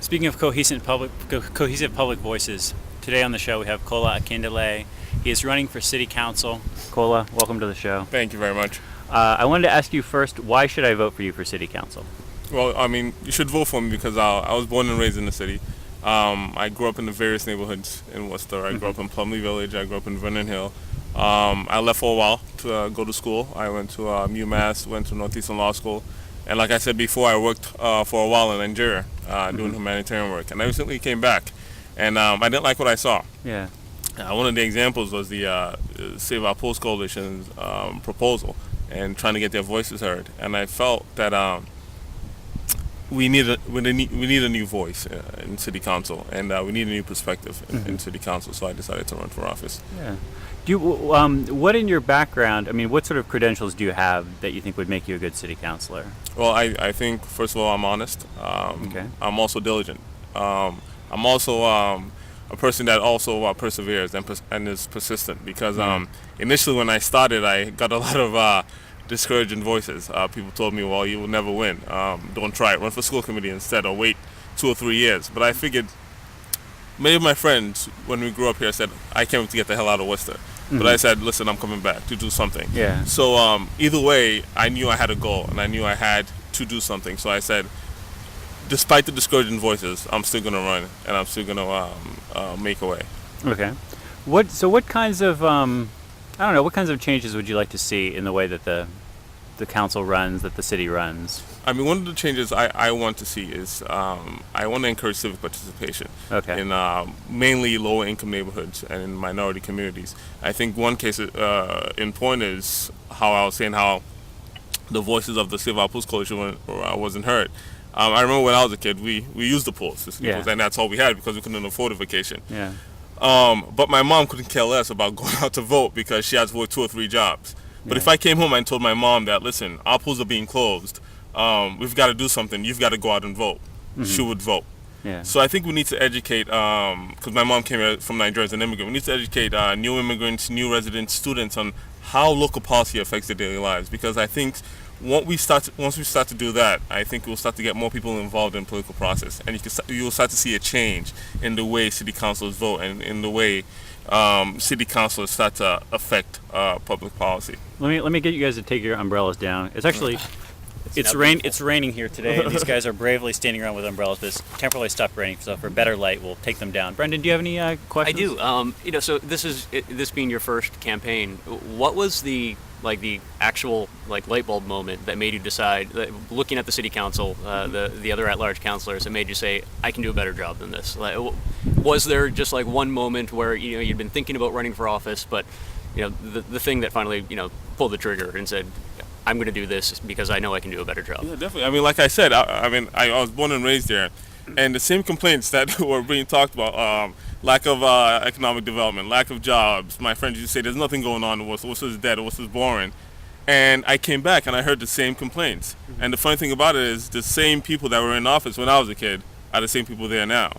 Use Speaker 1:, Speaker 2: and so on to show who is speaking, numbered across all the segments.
Speaker 1: Speaking of cohesive public voices, today on the show we have Kola Akindele. He is running for city council. Kola, welcome to the show.
Speaker 2: Thank you very much.
Speaker 1: I wanted to ask you first, why should I vote for you for city council?
Speaker 2: Well, I mean, you should vote for me because I was born and raised in the city. I grew up in the various neighborhoods in Worcester. I grew up in Plumley Village. I grew up in Vernon Hill. I left for a while to go to school. I went to UMass, went to Northeastern Law School. And like I said before, I worked for a while in Nigeria doing humanitarian work. And I recently came back, and I didn't like what I saw.
Speaker 1: Yeah.
Speaker 2: One of the examples was the Save Our Post Coalition's proposal and trying to get their voices heard. And I felt that we need a new voice in city council, and we need a new perspective in city council. So I decided to run for office.
Speaker 1: Yeah. Do you, what in your background, I mean, what sort of credentials do you have that you think would make you a good city councilor?
Speaker 2: Well, I think, first of all, I'm honest.
Speaker 1: Okay.
Speaker 2: I'm also diligent. I'm also a person that also perseveres and is persistent because initially when I started, I got a lot of discouraging voices. People told me, well, you will never win. Don't try it. Run for school committee instead, or wait 2 or 3 years. But I figured many of my friends, when we grew up here, said, I can't wait to get the hell out of Worcester. But I said, listen, I'm coming back to do something.
Speaker 1: Yeah.
Speaker 2: So either way, I knew I had a goal, and I knew I had to do something. So I said, despite the discouraging voices, I'm still going to run, and I'm still going to make a way.
Speaker 1: Okay. What kinds of, I don't know, what kinds of changes would you like to see in the way that the council runs, that the city runs?
Speaker 2: I mean, one of the changes I want to see is I want to encourage civic participation in mainly lower income neighborhoods and in minority communities. I think one case in point is how I was saying how the voices of the Save Our Pools Coalition wasn't heard. I remember when I was a kid, we used the pools, and that's all we had because we couldn't afford a vacation.
Speaker 1: Yeah.
Speaker 2: But my mom couldn't care less about going out to vote because she has to work 2 or 3 jobs. But if I came home and told my mom that, listen, our pools are being closed, we've got to do something, you've got to go out and vote, she would vote.
Speaker 1: Yeah.
Speaker 2: So I think we need to educate, because my mom came here from Nigeria as an immigrant, we need to educate new immigrants, new residents, students on how local policy affects their daily lives. Because I think once we start to do that, I think we'll start to get more people involved in the political process, and you will start to see a change in the way city councils vote and in the way city councils start to affect public policy.
Speaker 1: Let me get you guys to take your umbrellas down. It's actually it's raining here today, and these guys are bravely standing around with umbrellas. But it's temporarily stopped raining, so for better light, we'll take them down. Brendan, do you have any questions?
Speaker 3: I do. So this being your first campaign, what was the actual light bulb moment that made you decide, looking at the city council, the other at-large councilors, that made you say, I can do a better job than this? Was there just one moment where you'd been thinking about running for office, but the thing that finally pulled the trigger and said, I'm going to do this because I know I can do a better job?
Speaker 2: Yeah, definitely. I mean, like I said, I was born and raised there, and the same complaints that were being talked about, lack of economic development, lack of jobs. My friends used to say, there's nothing going on in Worcester, Worcester's dead, Worcester's boring. And I came back and I heard the same complaints. And the funny thing about it is the same people that were in office when I was a kid are the same people there now.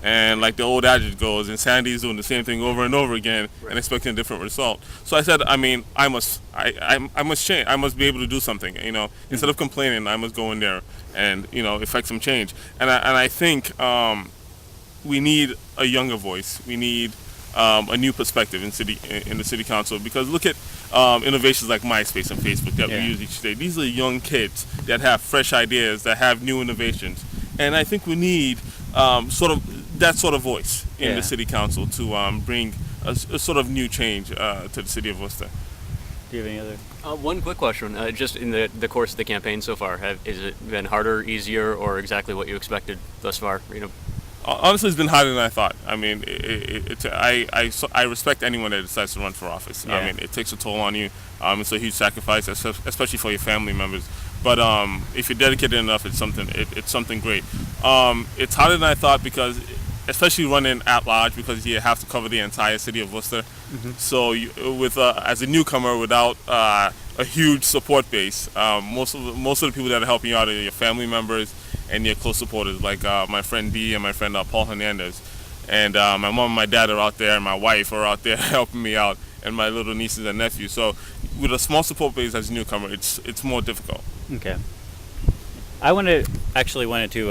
Speaker 2: And like the old adage goes, insanity is doing the same thing over and over again and expecting a different result. So I said, I mean, I must change. I must be able to do something. Instead of complaining, I must go in there and effect some change. And I think we need a younger voice. We need a new perspective in the city council, because look at innovations like MySpace and Facebook that we use each day. These are young kids that have fresh ideas, that have new innovations, and I think we need that sort of voice in the city council to bring a sort of new change to the city of Worcester.
Speaker 1: Do you have any other?
Speaker 3: One quick question. Just in the course of the campaign so far, has it been harder, easier, or exactly what you expected thus far?
Speaker 2: Honestly, it's been harder than I thought. I mean, I respect anyone that decides to run for office.
Speaker 1: Yeah.
Speaker 2: I mean, it takes a toll on you. It's a huge sacrifice, especially for your family members. But if you're dedicated enough, it's something great. It's harder than I thought because, especially running at large, because you have to cover the entire city of Worcester. So as a newcomer without a huge support base, most of the people that are helping you out are your family members and your close supporters, like my friend Dee and my friend Paul Hernandez. And my mom and my dad are out there, and my wife are out there helping me out, and my little nieces and nephews. So with a small support base as a newcomer, it's more difficult.
Speaker 1: Okay. I wanted to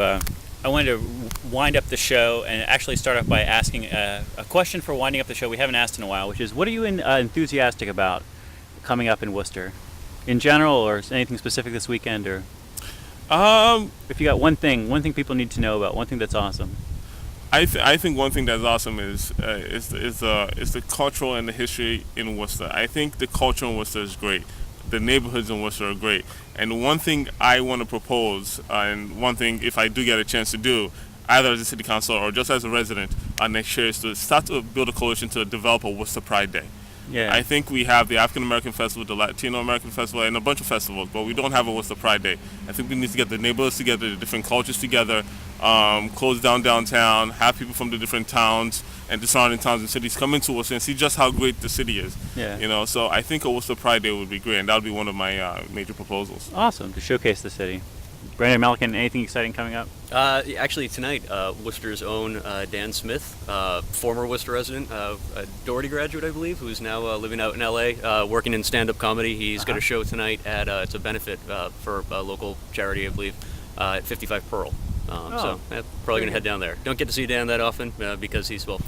Speaker 1: wind up the show and actually start off by asking a question for winding up the show we haven't asked in a while, which is, what are you enthusiastic about coming up in Worcester, in general, or anything specific this weekend, or if you got one thing people need to know about, one thing that's awesome.
Speaker 2: I think one thing that's awesome is the cultural and the history in Worcester. I think the culture in Worcester is great. The neighborhoods in Worcester are great. And one thing I want to propose, and one thing if I do get a chance to do, either as a city councilor or just as a resident next year, is to start to build a coalition to develop a Worcester Pride Day.
Speaker 1: Yeah.
Speaker 2: I think we have the African American Festival, the Latino American Festival, and a bunch of festivals, but we don't have a Worcester Pride Day. I think we need to get the neighborhoods together, the different cultures together, close down downtown, have people from the different towns and the surrounding towns and cities come into Worcester and see just how great the city is.
Speaker 1: Yeah.
Speaker 2: You know, so I think a Worcester Pride Day would be great, and that would be one of my major proposals.
Speaker 1: Awesome, to showcase the city. Brandon Malikan, anything exciting coming up?
Speaker 3: Actually, tonight, Worcester's own Dan Smith, former Worcester resident, a Doherty graduate, I believe, who's now living out in LA, working in stand-up comedy. He's got a show tonight at it's a benefit for a local charity, I believe, at 55 Pearl. So probably going to head down there. Don't get to see Dan that often because he's, well,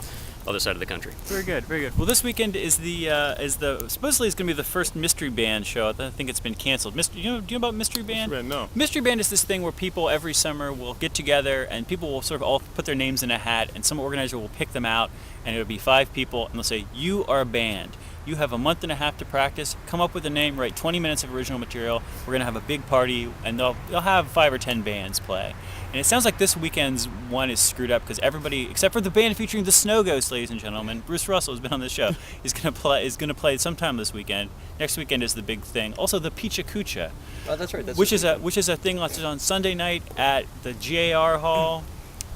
Speaker 3: other side of the country.
Speaker 1: Very good, very good. Well, this weekend is supposedly it's going to be the first Mystery Band show. I think it's been canceled. Do you know about Mystery Band?
Speaker 2: No.
Speaker 1: Mystery Band is this thing where people every summer will get together and people will sort of all put their names in a hat, and some organizer will pick them out, and it'll be 5 people, and they'll say, "You are a band. You have a month and a half to practice. Come up with a name. Write 20 minutes of original material. We're going to have a big party, and they'll have 5 or 10 bands play." And it sounds like this weekend's one is screwed up because everybody, except for the band featuring the Snow Ghosts, ladies and gentlemen, Bruce Russell has been on this show, is going to play sometime this weekend. Next weekend is the big thing. Also, the Picha Kucha,
Speaker 3: That's right.
Speaker 1: which is a thing that's on Sunday night at the GAR Hall.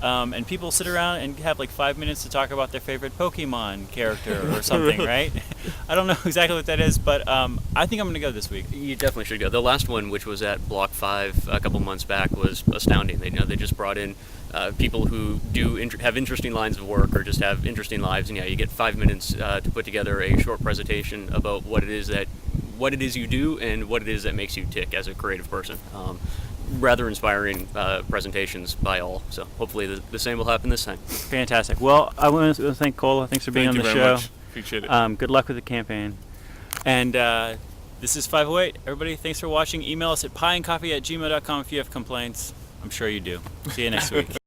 Speaker 1: And people sit around and have like 5 minutes to talk about their favorite Pokemon character or something, right? I don't know exactly what that is, but I think I'm going to go this week.
Speaker 3: You definitely should go. The last one, which was at Block 5 a couple months back, was astounding. They just brought in people who have interesting lines of work or just have interesting lives, and you get 5 minutes to put together a short presentation about what it is you do and what it is that makes you tick as a creative person. Rather inspiring presentations by all. So hopefully the same will happen this time.
Speaker 1: Fantastic. Well, I want to thank Kola. Thanks for being on the show.
Speaker 2: Thank you very much. Appreciate it.
Speaker 1: Good luck with the campaign. And this is 508. Everybody, thanks for watching. Email us at pieandcoffee@gmail.com if you have complaints. I'm sure you do. See you next week.